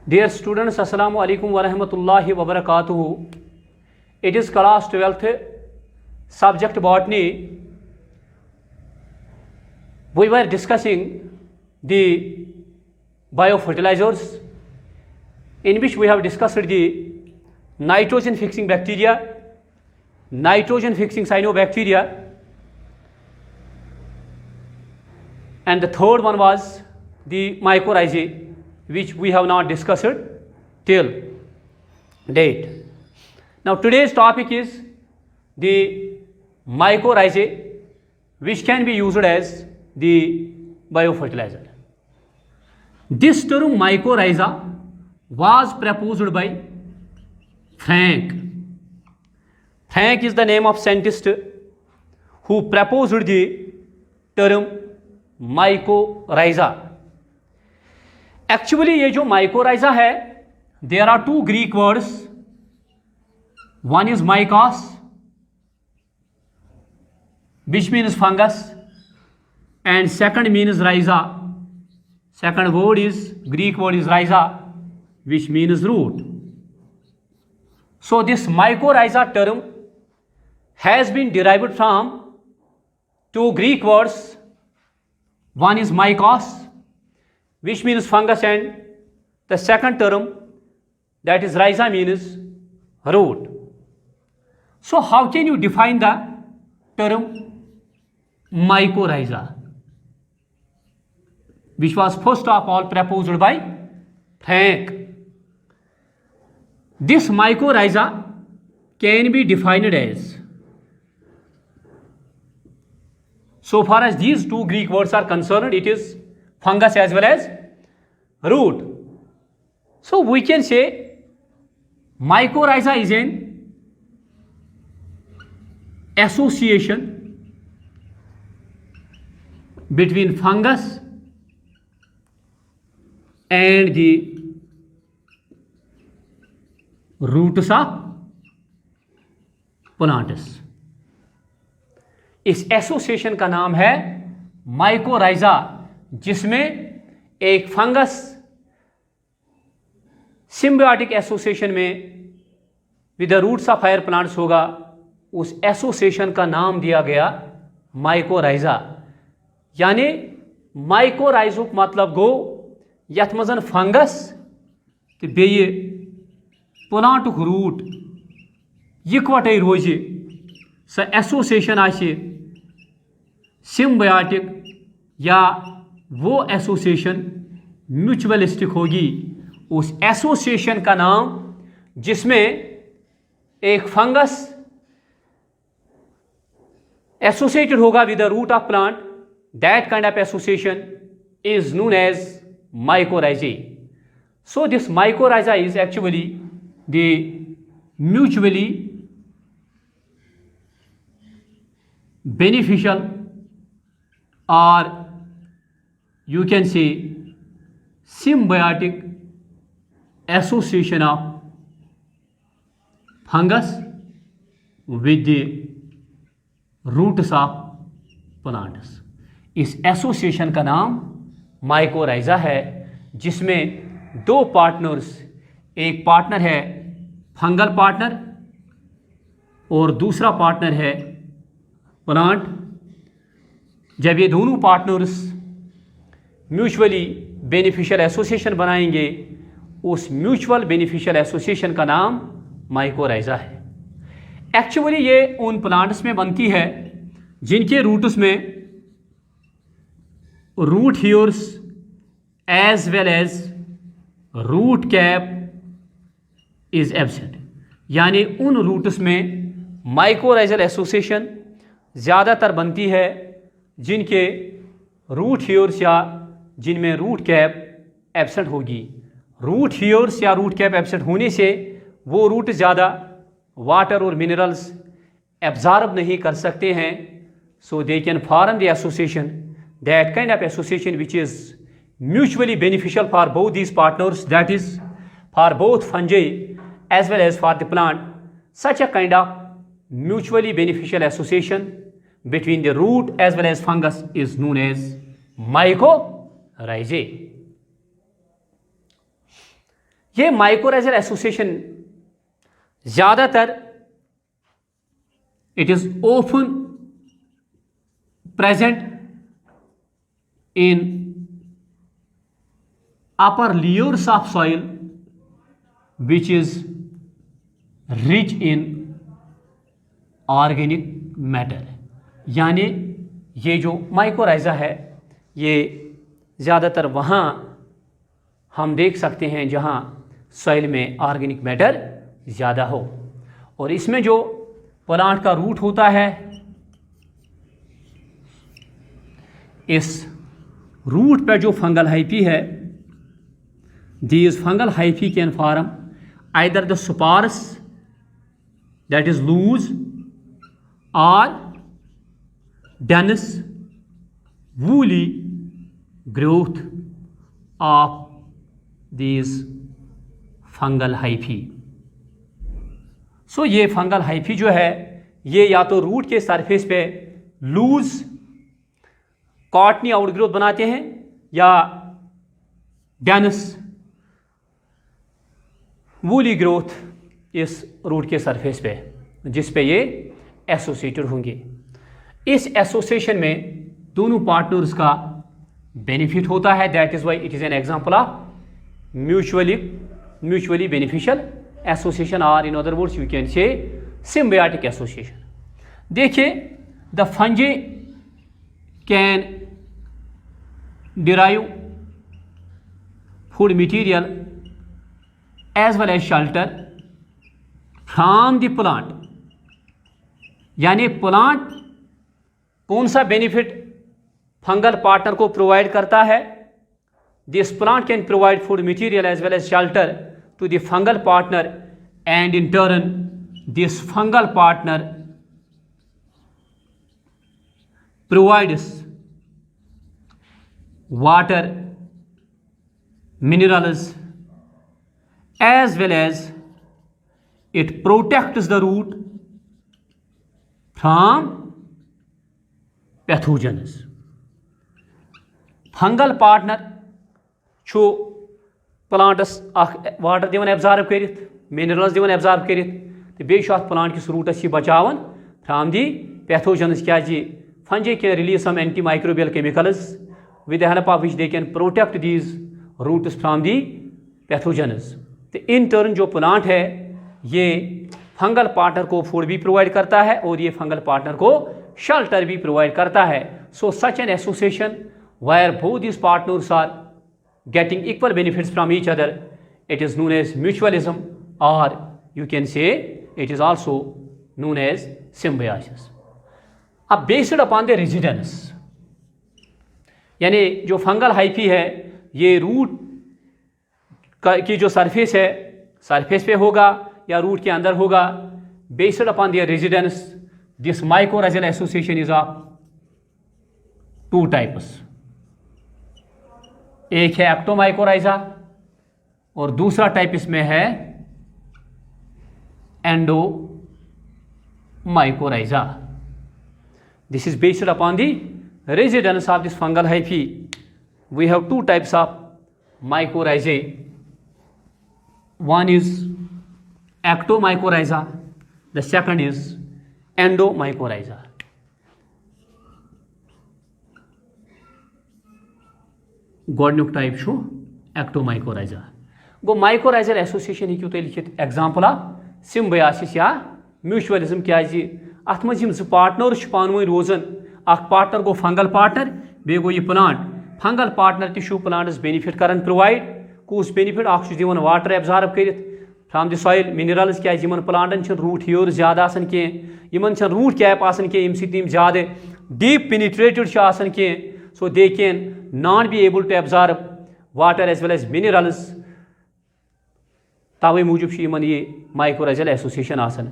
Dear students, Assalamu alaikum wa rahmatullahi wa barakatuhu. It is class 12th, subject botany. We were discussing the biofertilizers, in which we have discussed the nitrogen fixing bacteria, nitrogen fixing cyanobacteria, and the third one was the mycorrhizae, which we have not discussed till date. Now today's topic is the mycorrhizae, which can be used as the biofertilizer. This term mycorrhiza was proposed by Frank. Frank is the name of scientist who proposed the term mycorrhiza. Actually ये जो mycorrhiza है, there are two Greek words. One is mykos which means fungus and second means rhiza. Second word is Greek word is rhiza which means root. So this mycorrhiza term has been derived from two Greek words. One is mykos which means fungus, and the second term, that is rhiza, means root. So how can you define the term mycorrhiza, which was first of all proposed by Frank? This mycorrhiza can be defined as, so far as these two Greek words are concerned, it is fungus as well as root. So we can say mycorrhiza is an association between fungus and the roots of plants. इस association का नाम है mycorrhiza, जिसमें एक fungus symbiotic association में with the roots of higher plants होगा. उस association का नाम दिया गया माइकोराइजा. यानी माइकोराइजुक मतलब गो यथ मजन फंगस तो बेये प्लांटुक रूट इकवटे रोज, सो एसोसिएशन आशे सिम्बियोटिक या वो एसोसिएशन म्यूचुअलिस्टिक होगी. उस एसोसिएशन का नाम जिसमें एक फंगस एसोसिएटेड होगा with the root of plant, that kind of association is known as mycorrhizae. So this mycorrhiza is actually the mutually beneficial, or you can say symbiotic association of fungus with the roots of plants. इस association का नाम mycorrhiza है, जिसमें दो partners, एक partner है fungal partner और दूसरा पार्टनर है प्लांट. जब ये दोनों पार्टनर्स म्यूचुअली बेनिफिशियल एसोसिएशन बनाएंगे, उस म्यूचुअल बेनिफिशियल एसोसिएशन का नाम माइकोराइजा है. एक्चुअली ये उन प्लांट्स में बनती है जिनके रूट्स में root hairs as well as root cap is absent. यानी उन रूट्स में माइकोराइजल एसोसिएशन ज़्यादातर बनती है जिनके रूट हेयर्स या जिनमें रूट कैप एब्सेंट होगी. रूट हेयर्स या रूट कैप एब्सेंट होने से वो रूट ज़्यादा वाटर और मिनरल्स एब्जॉर्ब नहीं कर सकते हैं. So they can form the association, that kind of association which is mutually beneficial for both these partners, that is for both fungi as well as for the plant. Such a kind of mutually beneficial association between the root as well as fungus is known as mycorrhizae. ये mycorrhizal association ज़्यादातर it is often present in upper layers of soil which is rich in organic matter। यानी ये जो mycorrhiza है ये ज़्यादातर वहाँ हम देख सकते हैं जहाँ सॉइल में ऑर्गेनिक मैटर ज़्यादा हो। और इसमें जो प्लांट का रूट होता है, इस रूट पर जो फंगल हाइफी है, these fungal hyphae can form either the spores that is loose or dense woolly growth of these fungal hyphae। सो ये फंगल हाइफी जो है ये या तो रूट के सरफेस पे लूज कॉटनी आउटग्रोथ बनाते हैं या डेंस वूली ग्रोथ इस रूट के सरफेस पे जिस पे ये एसोसिएटेड होंगे। इस एसोसिएशन में दोनों पार्टनर्स का बेनिफिट होता है। That is why it is an example of mutually beneficial association, और in other words you can say symbiotic association. देखिए, the fungi can derive food material as well as shelter from the plant. यानी plant कौन सा benefit fungal partner को provide करता है? This plant can provide food material as well as shelter to the fungal partner, and in turn this fungal partner provides water, minerals, as well as it protects the root from pathogens। fungal partner छो प्लांटस water दिवन absorb करित, minerals दिवन absorb करित, तो बेश plant किस रूटस बचावन फ्रॉम दी पैथोजन्स। क्या fungi can release some antimicrobial chemicals with the help of which they can protect these roots from the pathogens. तो इन टर्न जो प्लांट है ये फंगल पार्टनर को फूड भी प्रोवाइड करता है और ये फंगल पार्टनर को शेल्टर भी प्रोवाइड करता है। So such an association where both these partners are getting equal benefits from each other, it is known as mutualism, or you can say it is also known as symbiosis। अब based upon the residence, यानी जो fungal hyphae है ये root की जो surface है surface पे होगा या रूट के अंदर होगा। Based upon their residence this mycorrhizal association is of two types. एक है एक्टोमाइकोराइजा और दूसरा टाइप इसमें है endomycorrhiza. This is based upon the residence of this fungal hyphae. We have two types of mycorrhizae. One is ectomycorrhiza, the second is endomycorrhiza. गोडनुक type छो ectomycorrhiza. गो mycorrhizal association हेकू तुम लिखित एग्जाम्पल ऑफ सिम्बायोसिस या mutualism. क्या अत मज पार्टनर्स पानवे रोजान, अख पार्टनर गो फंगल पार्टनर, बे गो यह प्लांट। फंगल पार्टनर तु प्लांटस बेनिफिट कर प्रोवाइड। कुस बेनिफिट? अख दिवन वाटर एब्जॉर्ब कर फ्रॉम द सॉइल, मिनरल्स। क्या प्लांटन रूट हेयर ज्यादा कह, रूट कैप कह ज्यादा डीप पेनिट्रेटेड कह। So they can not be able to absorb water as well as minerals। तवे मूजूब ये माइकोराइजल एसोसिएशन आसन।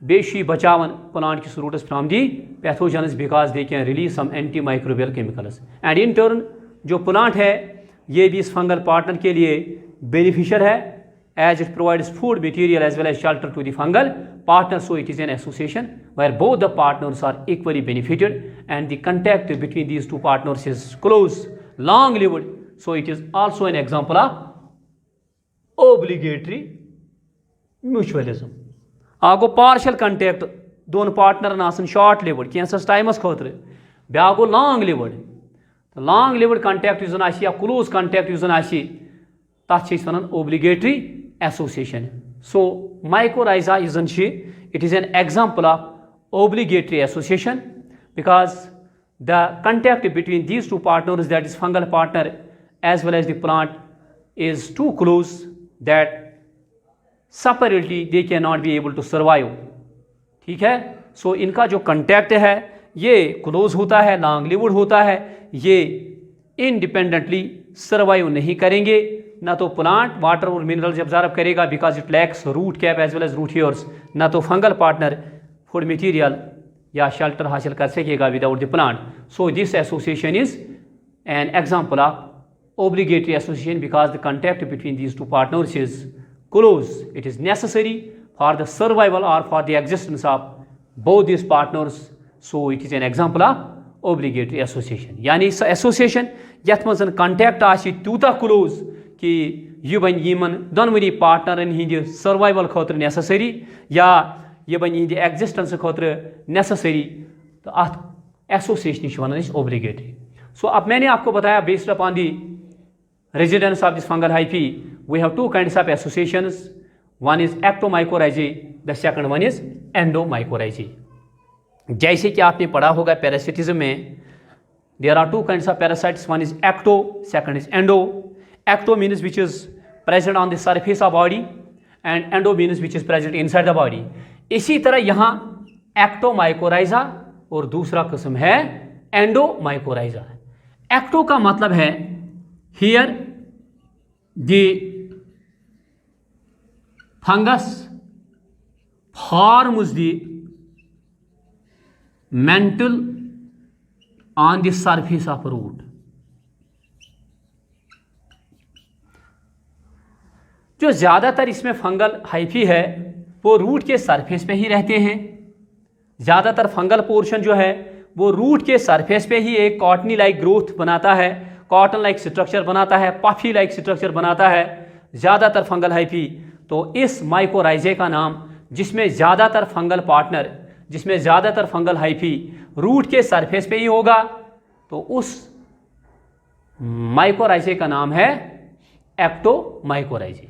बेशी बचावन प्लांट किस रूटस from the pathogens because they can release some antimicrobial chemicals. And in turn जो plant है ये भी इस फंगल पार्टनर के लिए बेनिफिशियल है as it provides food material as well as shelter to the fungal partner। So it is an association where both the partners are equally benefited and the contact between these two partners is close, long lived। So it is also an example of obligatory mutualism. आ गो partial contact दोन partner आसन short lived कैंसस टाइमस खतर ब्या गो long lived. long lived contact युस जन आसि या close contact युस जन आसि तथ छ वनान obligatory association. So mycorrhiza use जन छ it is an example of obligatory association because the contact between these two partners, that is fungal partner as well as the plant, is too close that separately they cannot be able to survive. ठीक है. So इनका जो contact है ये close होता है, long lived होता है, ये independently survive नहीं करेंगे. ना तो प्लांट वाटर और मिनरल्स एब्जॉर्ब करेगा because it lacks root cap as well as root hairs, ना तो फंगल पार्टनर फूड मटीरियल या शेल्टर हासिल कर सकेगा without the plant. So this association is an example of obligatory association because the contact between these two partners is close. It is necessary for the survival or for the existence of both these partners. So it is an example of obligatory association. यानी association यथ मज contact आशि तूता close कि यह बन Yemen दोनवनी पार्टनरन Hind survival खतर necessary या यह बन यहद एग्जिस्टेंस खतर नेसेसरी. तो अत एसोसिएशन वन ओब्लिगेटरी. सो अब मैंने आपको बताया based upon the residence of this fungal hyphae we have two kinds of associations. One is ectomycorrhizae, the second one is endomycorrhizae. जैसे कि आपने पढ़ा होगा पैरासिटिज्म में there are two kinds of parasites, one is ecto, second is endo. Ecto means which is present on the surface of body and endo means which is present inside the body. इसी तरह यहाँ एक्टोमाइकोराइजा और दूसरा किस्म है एंडोमाइकोराइजा. Ecto का मतलब है here the fungus forms the mantle on the surface of root. जो ज़्यादातर इसमें फंगल हाइफी है वो रूट के सरफेस पे ही रहते हैं. ज़्यादातर फंगल पोर्शन जो है वो रूट के सरफेस पे ही एक कॉटनी लाइक ग्रोथ बनाता है, कॉटन लाइक स्ट्रक्चर बनाता है, पफी लाइक स्ट्रक्चर बनाता है ज़्यादातर फंगल हाइफी. तो इस माइकोराइजे का नाम जिसमें ज़्यादातर फंगल पार्टनर, जिसमें ज़्यादातर फंगल हाइफी रूट के सरफेस पे ही होगा, तो उस माइकोराइजे का नाम है एक्टोमाइकोराइजे.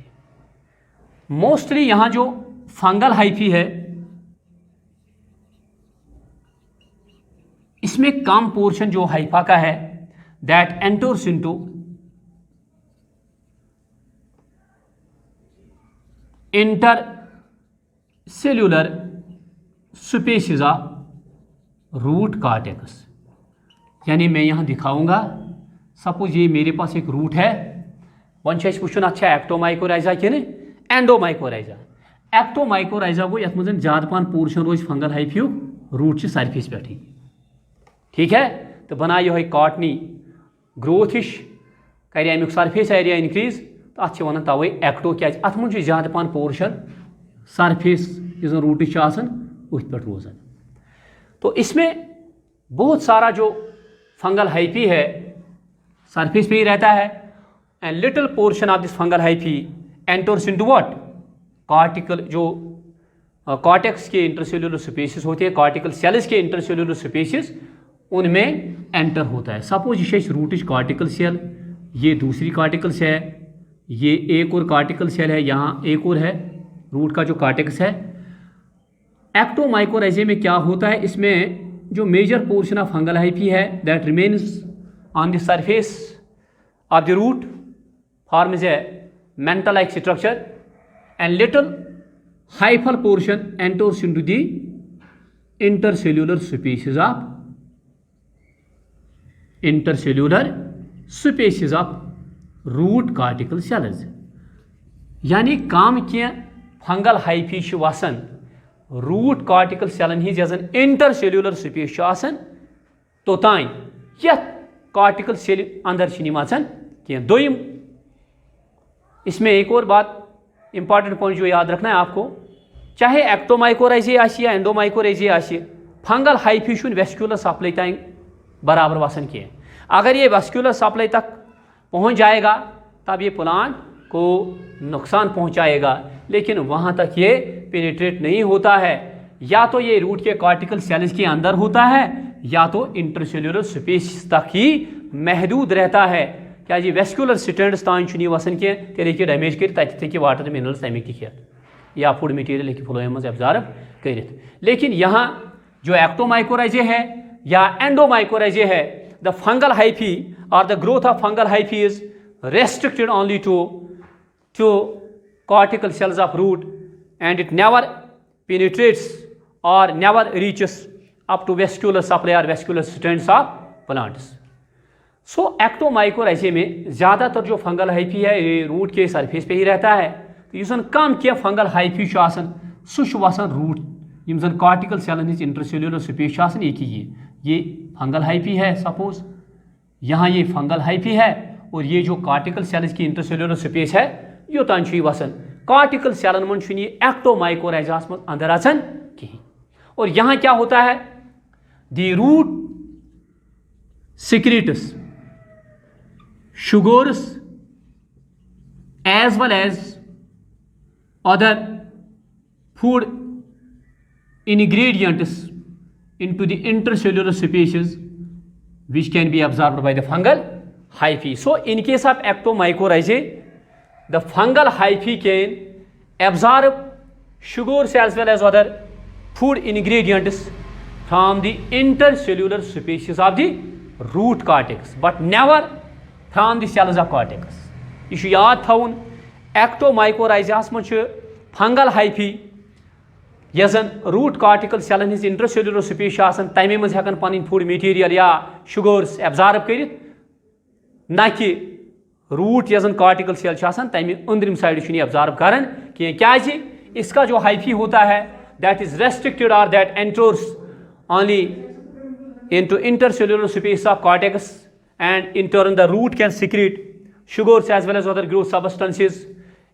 मोस्टली यहाँ जो फंगल हाइफी है इसमें कम पोर्शन जो हाइफा का है that enters into intercellular species of root cortex. यानी मैं यहाँ दिखाऊंगा, सपोज ये मेरे पास एक रूट है, वन वो अच्छा एक्टोमाइकोराइजा कि एंडोमाइकोराइजा. एक्टोमाइकोराइजा गो यथ मज ज्यादा पान पोर्शन रोज फंगल हाइफियो रूट से सरफेस पे. ठीक है. तो बना ये कॉटनी ग्रोथ हिश कर अमुक सरफेस एरिया इंक्रीज, तो अत वन तवे एक्टो क्या अत मन ज्यादा पान पोर्शन सरफेस जो रूट उथ पे रोजान. तो इसमें बहुत सारा जो फंगल हाइफी है सरफेस पे ही रहता है. And little portion of this fungal hyphae enters into what cortical, जो कॉर्टेक्स के इंटरसेल्यूलर स्पेसिस होते हैं, कॉर्टिकल सेल्स के इंटरसेल्यूलर स्पेसिस, उनमें एंटर होता है. सपोज ये रूट कॉर्टिकल सेल, ये दूसरी कॉर्टिकल सेल है, ये एक और कॉर्टिकल सेल है, यहाँ एक और है रूट का जो कॉर्टेक्स है. एक्टोमाइकोराइजे में क्या होता है, इसमें जो major portion of fungal hyphae है that remains on the surface of the root, forms a mantle like structure, and little hyphal portion enters into the intercellular species of root cortical cells. यानी काम क्या fungal hyphae वसन root cortical Selan ही जन intercellular space तोतान ये cortical cell अंदर क्या. दोयम इसमें एक और बात इंपॉर्टेंट पॉइंट जो याद रखना है आपको, चाहे एक्टोमाइकोराइजे आशि या एंडोमाइकोराइजे आशि, फंगल हाइफी वेस्क्यूलर सप्लाई तक बराबर वसन किए. अगर ये वेस्क्यूलर सप्लाई तक पहुंच जाएगा तब ये प्लांट को नुकसान पहुंचाएगा, लेकिन वहां तक ये पेनिट्रेट नहीं होता है। या तो ये रूट के कॉर्टिकल सेल्स के अंदर होता है या तो इंटरसेल्यूलर स्पेस तक ही महदूद रहता है। क्या जी वेस्कुलर स्टैंड्स तान चुनी वसन के तेरे के डैमेज कर तक के वाटर मिनरल्स तमिक खेत या फूड मटीरियल हेकि फ्लोएम मज एब्जॉर्ब करित। लेकिन यहाँ जो एक्टोमाइकोराइजे है या एंडोमाइकोराइजे है, द फंगल हाइफी और the growth of fungal hyphae is restricted only to cortical cells of root and it never penetrates or never reaches up to vascular supply or vascular strands of plants. So एक्टोमाइकोराइजे में ज़्यादातर जो fungal hyphae है ये root के surface पे ही रहता है। तो युस कम क्या फंगल हाइफी सह वसान रूट यम जन कॉर्टिकल सेलन हिज इंटरसेल्यूलर स्पेस ये फंगल हाइफी है। सपोज यहाँ ये फंगल हाइफी है और ये जो कॉर्टिकल सेल्स की इंटरसेल्यूलर स्पेस है योतान वसन कॉर्टिकल सेलन मन ये एक्टोमाइकोराइजास मज अंदर आसान कहीं। और यहाँ क्या होता है, the root secretes sugars as well as other food ingredients into the intercellular spaces which can be absorbed by the fungal hyphae. So in case of ectomycorrhizae, the fungal hyphae can absorb sugars as well as other food ingredients from the intercellular species of the root cortex, but never from the cells of cortex. This is याद थाउन ectomycorrhizae मज fungal hyphae यजन root cortical सेलन हिज intercellular space तमे मज हेकन पन फूड मटीरियल या शुगर्स एब्जॉर्ब कर, ना कि रूट यजन कॉर्टिकल सेल तमे अंदरिम साइड एब्जॉर्ब करन क्या इसका जो हाइफी होता है दैट इज रेस्ट्रिक्टेड और that enters only into intercellular space of cortex and in turn the root can secrete sugars as well as other growth substances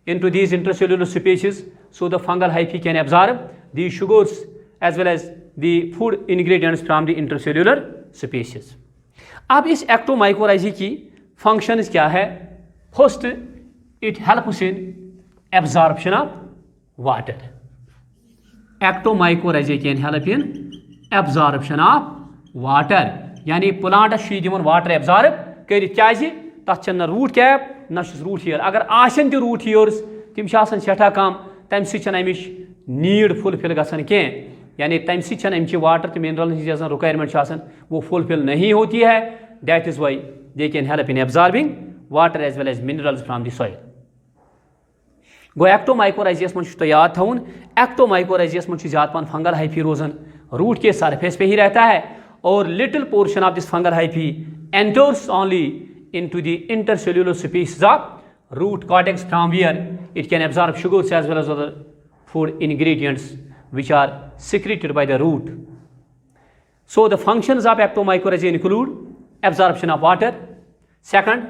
into these intercellular spaces, so the fungal hyphae can absorb these sugars as well as the food ingredients from the intercellular species. अब इस एक्टोमाइकोराइजी की functions क्या है? First, it helps in absorption of water. Ectomycorrhizae can help in absorption of water, यानी plants दिवन water absorb कर तथ न रूट कैप न रूट हेयर. अगर आशन त रूट हेयर्स तम सठा कम, तम समिच नीड फुलफिल गसान कह, यानी तम सच वाटर तो मिनरल हज रिक्वायरमेंट वो फुलफिल नहीं होती है. That is why they can help in absorbing water as well as minerals from the soil. गो एक्टोमाइकोराइजियस मन तो याद थाउन, एक्टोमाइकोराइजियस मन ज़्यादा पन फंगल हाइफी रोजन रूट के सरफेस पे ही रहता है, और little portion of this fungal hyphae enters only into the intercellular species of root cortex, from where it can absorb sugars as well as other food ingredients which are secreted by the root. So the functions of ectomycorrhizae include absorption of water, second,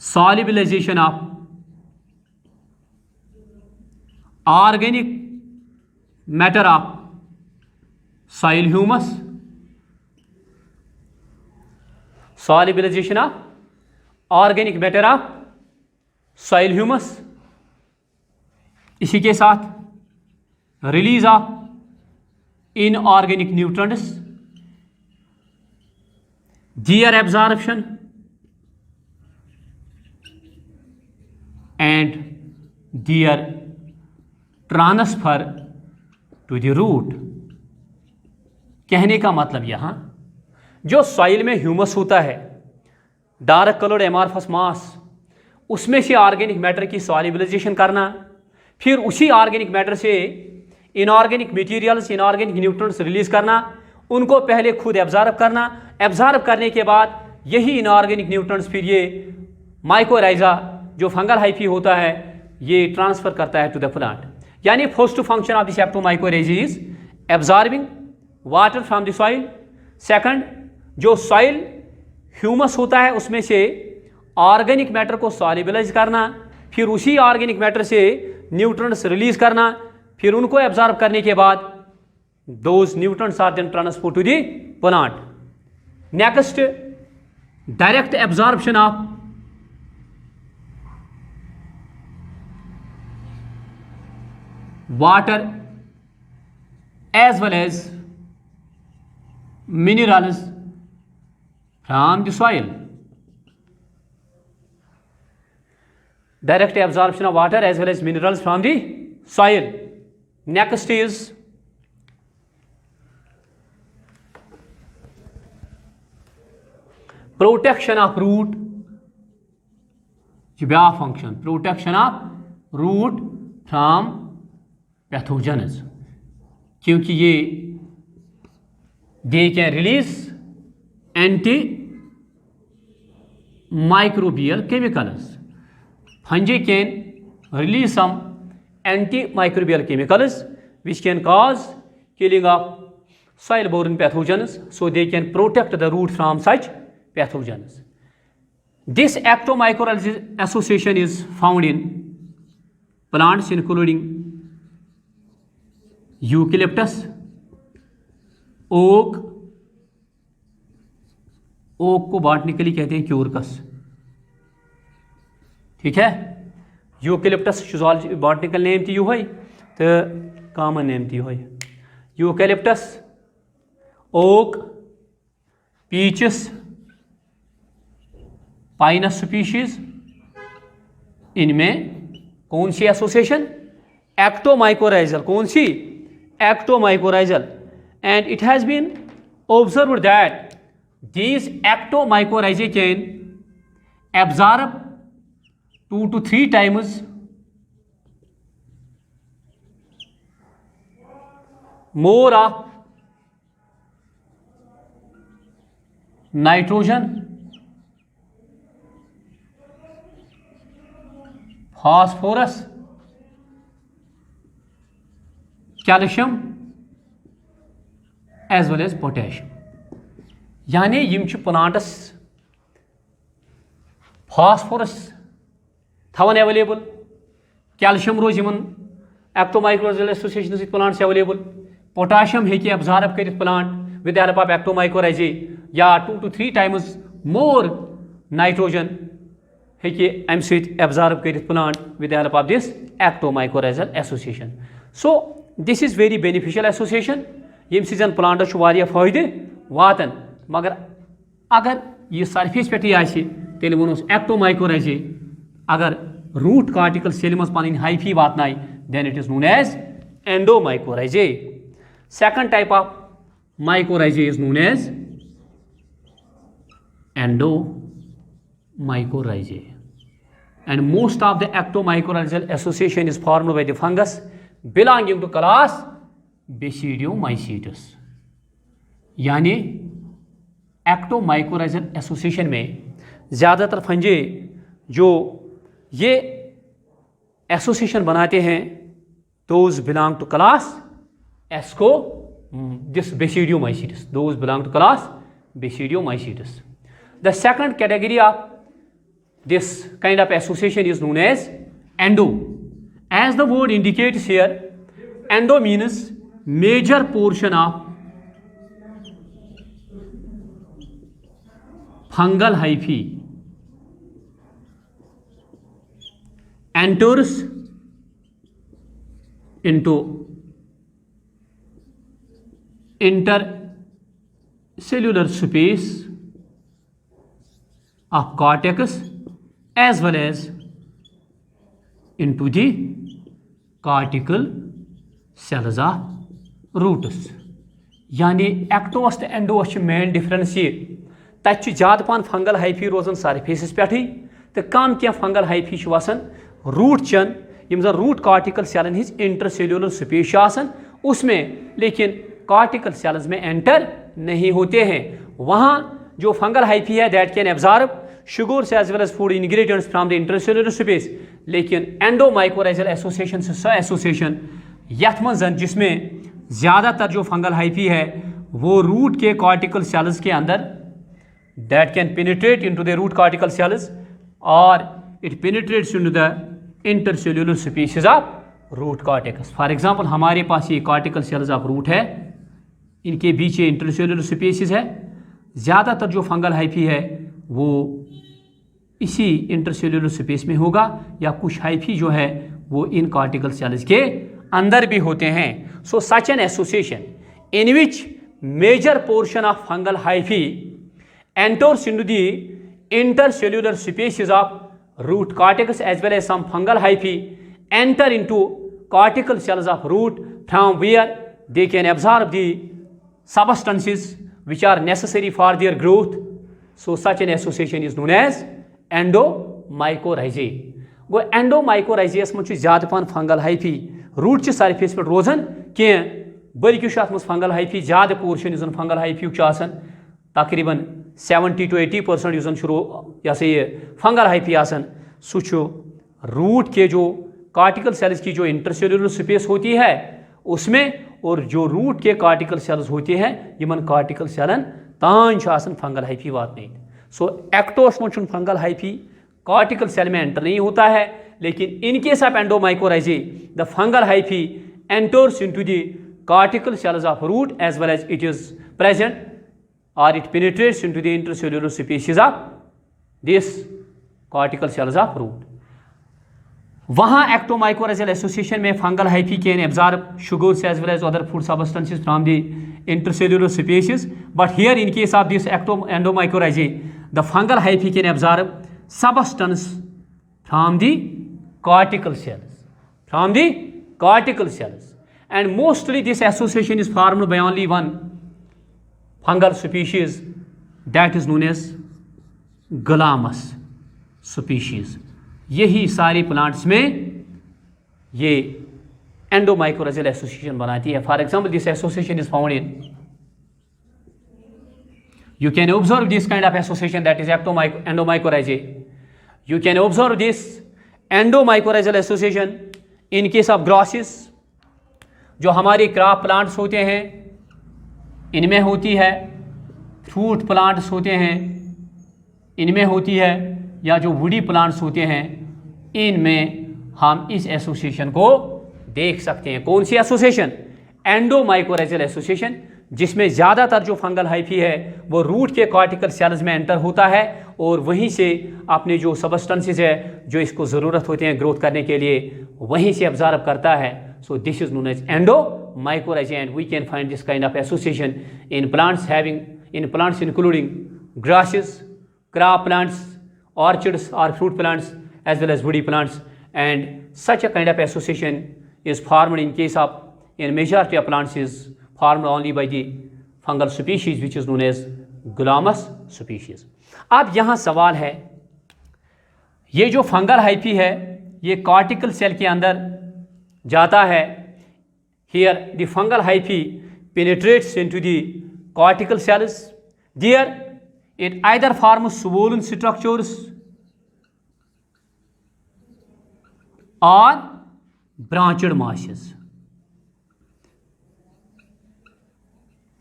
solubilization of organic matter of soil humus, solubilization of organic matter of soil humus, इसी के साथ release of inorganic nutrients, their absorption and their transfer to the root. कहने का मतलब यहां जो soil में humus होता है, डार्क कलर्ड एमॉर्फस मास, उसमें से ऑर्गेनिक मैटर की सॉल्युबलाइजेशन करना, फिर उसी ऑर्गेनिक मैटर से inorganic materials, inorganic nutrients release करना, उनको पहले खुद एब्जॉर्ब करना, एब्जॉर्ब करने के बाद यही इनऑर्गेनिक न्यूट्रिएंट्स फिर ये माइकोराइजा जो फंगल हाइफी होता है ये ट्रांसफर करता है टू द प्लांट. यानी first function of this एक्टोमाइकोराइजा is absorbing water from the soil. Second, जो सॉइल ह्यूमस होता है उसमें से ऑर्गेनिक मैटर को सॉल्युबलाइज करना, फिर उसी ऑर्गेनिक मैटर से न्यूट्रिएंट्स रिलीज करना, फिर उनको एब्जॉर्ब करने के बाद those nutrients are then transport to the plant. Next, direct absorption of water as well as minerals from the soil. Direct absorption of water as well as minerals from the soil. Next is protection of root. Back function, protection of root from pathogens, क्योंकि ये they can release antimicrobial chemicals. Fungi can release some antimicrobial chemicals which can cause killing of soil-borne pathogens, so they can protect the root from such pathogens. This ectomycorrhizal association is found in plants including eucalyptus, oak को botanically कहते हैं क्यूरकस, ठीक है। Eucalyptus जुजॉलजी botanical name थी यूं तो common name थी eucalyptus, oak, peaches, pinus species, इनमें कौन सी एसोसिएशन? एक्टोमाइकोराइजल। कौन सी? Ectomycorrhizal. And it has been observed that these ectomycorrhizae can absorb 2 to 3 times more of nitrogen, phosphorus, calcium as well as potassium. यानी यम plants phosphorus थवन available, calcium रोज ectomycorrhizal association सहित प्लांट्स एवेलेबल, पोटाशियम हेकि absorb कर plant with the help of ectomycorrhizae, या 2 to 3 times more nitrogen हेकि अमि सहित एब्जॉर्ब कर plant with the help of this ectomycorrhizal association. So this is very beneficial association यम सहित प्लांटस फायदे वातन. मगर अगर यह सरफेस पे तेल वनोस एक्टोमाइकोराइजे, अगर रूट कार्टिकल सेल मज पन हाइफी वातनाई then it is known as endomycorrhizae. Second type of mycorrhizae is known as endomycorrhizae. And most of the ectomycorrhizal association is formed by the fungus belonging to class basidiomycetes. यानी ectomycorrhizal association में ज़्यादातर फंजे जो ये association बनाते हैं those belong to class asco this basidiomycetes, those belong to class basidiomycetes. The second category of this kind of association is known as endo. As the word indicates here, endo means major portion of fungal hyphae enters into intercellular space of cortex as well as into the cortical cells of roots. यानी एक्टोस तो एंडोस main difference ये तत ज्यादा पान fungal hyphae रोजान surfaces पे तो कम क्या फंगल हाइफी वसान रूट चन यम जन रूट कार्टिकल सेलन हिज इंटरसेल्यूलर स्पेस उसमें, लेकिन कार्टिकल सेल्स में एंटर नहीं होते हैं. वहाँ जो फंगल हाइफी है that can absorb sugars as well as food ingredients from the intercellular space. लेकिन एंडोमाइकोराइजल एसोसिएशन से सो एसोसिएशन यथ मंजन जिसमें ज़्यादातर जो फंगल हाइफी है वो रूट के कार्टिकल सेल्स के अंदर that can penetrate into the root cortical cells or it penetrates into the intercellular species of root cortex. For example, हमारे पास ये cortical cells of root है, इनके बीच ये intercellular species है. ज़्यादातर जो फंगल हाइफी है वो इसी इंटरसेल्यूलर स्पेस में होगा, या कुछ हाइफी जो है वो इन कार्टिकल सेल्स के अंदर भी होते हैं. So such an association in which major portion of fungal hyphae enters into the intercellular species of root cortex as well as some fungal hyphae enter into cortical cells of root from where they can absorb the substances which are necessary for their growth. So such an association is known as endomycorrhizae. Go endomycorrhizae मज ज़्यादा पान fungal hyphae root च surface पे रोजान कह बल्कि मज fungal hyphae ज़्यादा पोर्शन इस फंगल हाइफी तकरीबन 70 to 80% यूजन यह सा ये फंगल हाइफी आसन सह रूट के जो कार्टिकल सेल्स की जो इंटरसेल्युलर स्पेस होती है उसमें, और जो रूट के कार्टिकल सेल्स होते हैं यमन कार्टिकल सेलन तान फंगल हाइफी वात. सो एक्टोस मज फंगल हाइफी कार्टिकल सेल में एंटर नहीं होता है, लेकिन in case of endomycorrhizae the fungal hyphae enters into the cortical cells of root as well as it is present or it penetrates into the intercellular species of this cortical cells of root. वहाँ एक्टोमाइकोराइजल association में fungal hyphae can absorb sugars as well as other food substances from the intercellular species, but here in case of this endomycorrhizae the fungal hyphae can absorb substance from the cortical cells, and mostly this association is formed by only one fungal species that is known as Galamus species. यही सारी plants में ये एंडोमाइकोराइजल association बनाती है. For example this association is found in, you can observe this kind of association that is endomycorrhizae. You can observe this endomycorrhizal association in case of grasses. जो हमारे crop plants होते हैं इनमें होती है, फ्रूट प्लांट्स होते हैं इनमें होती है, या जो वुडी प्लांट्स होते हैं इनमें हम इस एसोसिएशन को देख सकते हैं. कौन सी एसोसिएशन? एंडोमाइकोराइजल एसोसिएशन, जिसमें ज़्यादातर जो फंगल हाइफी है वो रूट के कार्टिकल सेल्स में एंटर होता है और वहीं से अपने जो सबस्टेंसेस है जो इसको ज़रूरत होते हैं ग्रोथ करने के लिए वहीं से अब्जॉर्ब करता है. So this is known as endomycorrhizae, and we can find this kind of association in plants including grasses, crop plants, orchids or fruit plants as well as woody plants, and such a kind of association is formed in majority of plants is formed only by the fungal species which is known as Galamus species. अब यहाँ सवाल है, ये जो fungal hyphae है ये कार्टिकल cell के अंदर जाता है. Here the fungal hyphae penetrates into the cortical cells. There it either forms swollen structures or branched masses.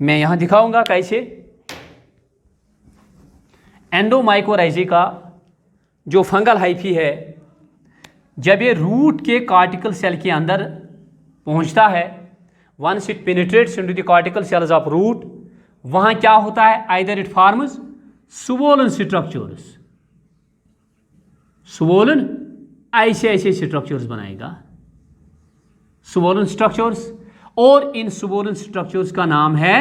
मैं यहाँ दिखाऊंगा कैसे. एंडोमाइकोराइजे का जो फंगल हाइफी है जब ये रूट के कार्टिकल सेल के अंदर पहुंचता है, once it penetrates into the cortical cells of root, वहां क्या होता है? Either it forms swollen structures, swollen ऐसे स्ट्रक्चर्स बनाएगा, स्वोलन स्ट्रक्चर्स, और इन स्वोलन स्ट्रक्चर्स का नाम है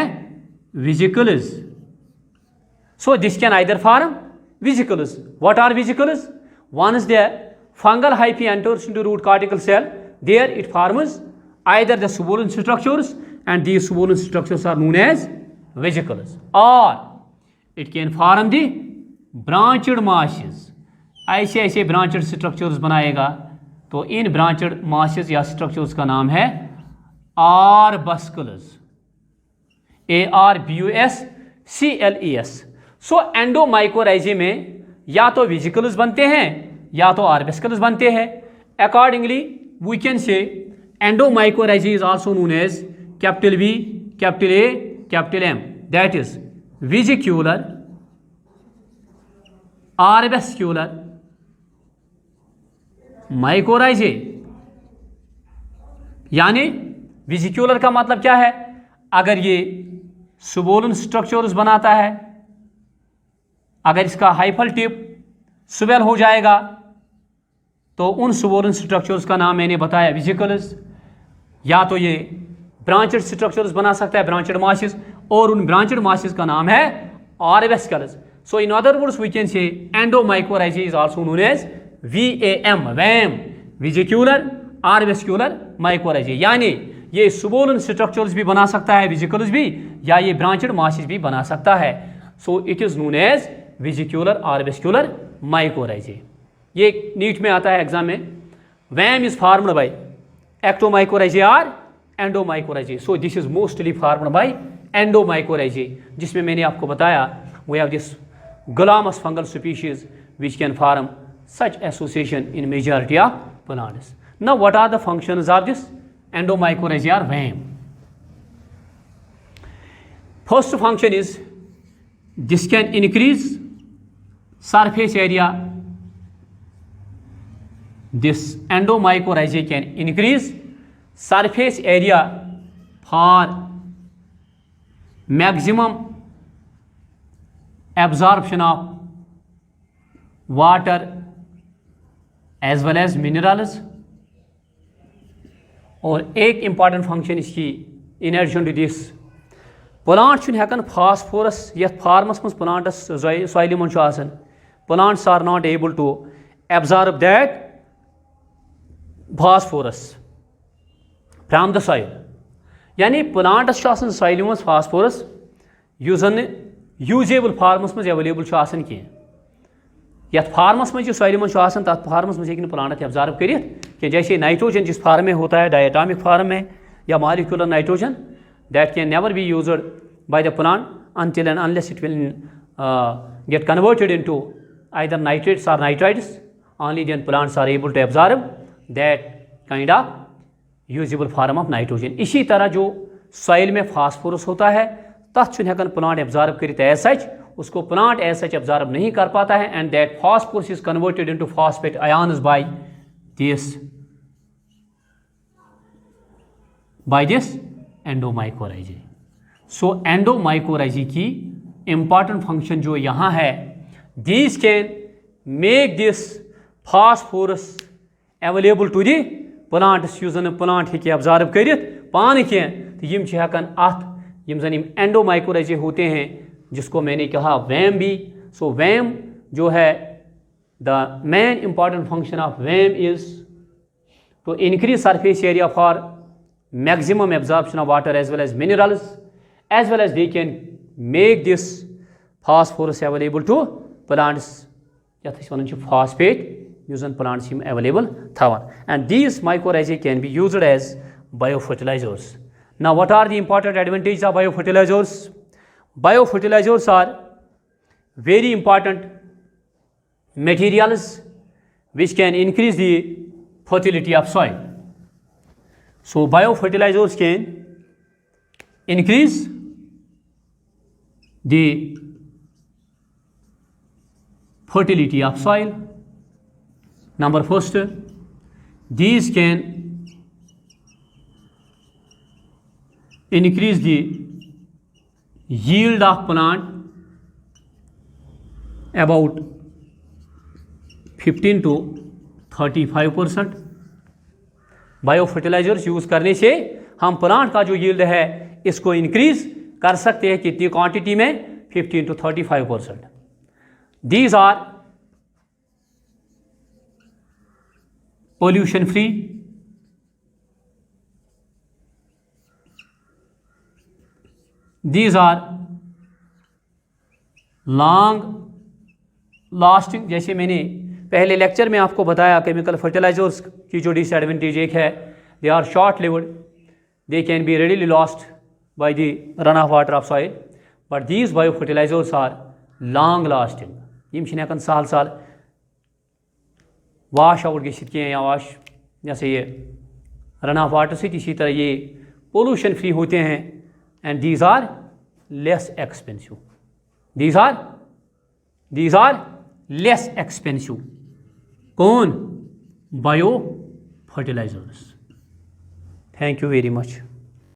vesicles. So this can either form vesicles. What are vesicles? Once the fungal hyphae enters into root cortical cell, there it forms either the swollen structures, and these swollen structures are known as vesicles, or it can form the branched masses. ऐसे branched structures बनाएगा, तो इन branched masses या structures का नाम है arbuscules, ARBUSCLES. सो एंडोमाइकोराइजे में या तो वेसिकल्स बनते हैं या तो आर्बस्कुलस बनते हैं. Accordingly we can say endomycorrhizae is also known as capital V, capital A, capital M, that is vesicular, arbuscular, mycorrhizae. यानी वेसिक्यूलर का मतलब क्या है? अगर ये स्वोलन स्ट्रक्चर्स बनाता है, अगर इसका हाइफल टिप स्वेल हो जाएगा तो उन स्वोलन स्ट्रक्चर्स का नाम मैंने बताया वेसिकल्स. या तो ये ब्रांचेड स्ट्रक्चर्स बना सकता है, ब्रांचेड मासेस, और उन ब्रांचेड मासेस का नाम है arbuscules. So in other words we can say endomycorrhizae is also known as VAM, VAM, vesicular arbuscular mycorrhizae. यानी ये सुबोलन स्ट्रक्चर्स भी बना सकता है, विजिकल्स भी, या ये ब्रांचेड मासेस भी बना सकता है. So it is known as vesicular arbuscular mycorrhizae. ये नीट में आता है एग्जाम में. VAM is formed by ectomycorrhizae और endomycorrhizae. So this is mostly formed by endomycorrhizae, जिसमें मैंने आपको बताया we have this glomus fungal species which can form such association in majority of plants. Now what are the functions of this endomycorrhizae और VAM? First function is this can increase surface area. This endomycorrhizae can increase surface area for maximum absorption of water as well as minerals. और एक important function इसकी in addition to this, plant छुन हेकन phosphorus यथ फार्मस मज प्लांटस soil मन आसन, plants are not able to absorb that phosphorus from the soil. यानी plants आसन soil मज phosphorus युस जन यूजेबल फार्मस मज अवेलेबल आसन कह. यथ फार्मस मज soil मज आसन तथ फार्मस मज हेकि प्लांट एब्जॉर्ब करित कि जैसे नाइट्रोजन जिस फार्म में होता है डायटोमिक फार्म में या molecular nitrogen, that can never be used by the plant until and unless it will get converted into either nitrates or nitrites. Only then plants are able to absorb that kind of usable form of nitrogen. इसी तरह जो soil में phosphorus होता है तथ छुन हेकन plant absorb करित एज सच, उसको प्लांट एज सच एब्जॉर्ब नहीं कर पाता है, and that phosphorus is converted into phosphate ions by this endomycorrhizae. So endomycorrhizae की इंपॉर्टेंट फंक्शन जो यहाँ है, these can make this phosphorus available to the plants यु जन प्लांट हेकि एब्जॉर्ब करित पान कह, तो यम हेकन अथ यम जन एंडोमाइकोराइजी होते हैं, जिसको मैंने कहा वैम भी. सो वैम जो है, the main important function of VAM is to increase surface area for maximum absorption of water as well as minerals, as well as they can make this phosphorus available to plants. Yath is one phosphate using plants available thavan, and these mycorrhizae can be used as biofertilizers. Now what are the important advantages of biofertilizers? Biofertilizers are very important materials which can increase the fertility of soil. So biofertilizers can increase the fertility of soil. Number first, these can increase the yield of plant about 15 to 35%. Biofertilisers use करने से हम plant का जो yield है इसको increase कर सकते हैं कितनी क्वांटिटी में, 15 to 35%. These are pollution free, these are long lasting. जैसे मैंने पहले लेक्चर में आपको बताया, केमिकल फर्टिलाइजर्स की जो डिसएडवांटेज एक है, they are short lived, they can be readily lost by the run off water of soil, but these bio fertilizers are long lasting. यम हेकन सहल सहल वाश आउट गसित कह, या वाश जैसे ये रन ऑफ वाटर से, इसी तरह ये पोल्यूशन फ्री होते हैं, and these are less expensive. These are less expensive. कौन? Bio fertilizers. Thank you very much.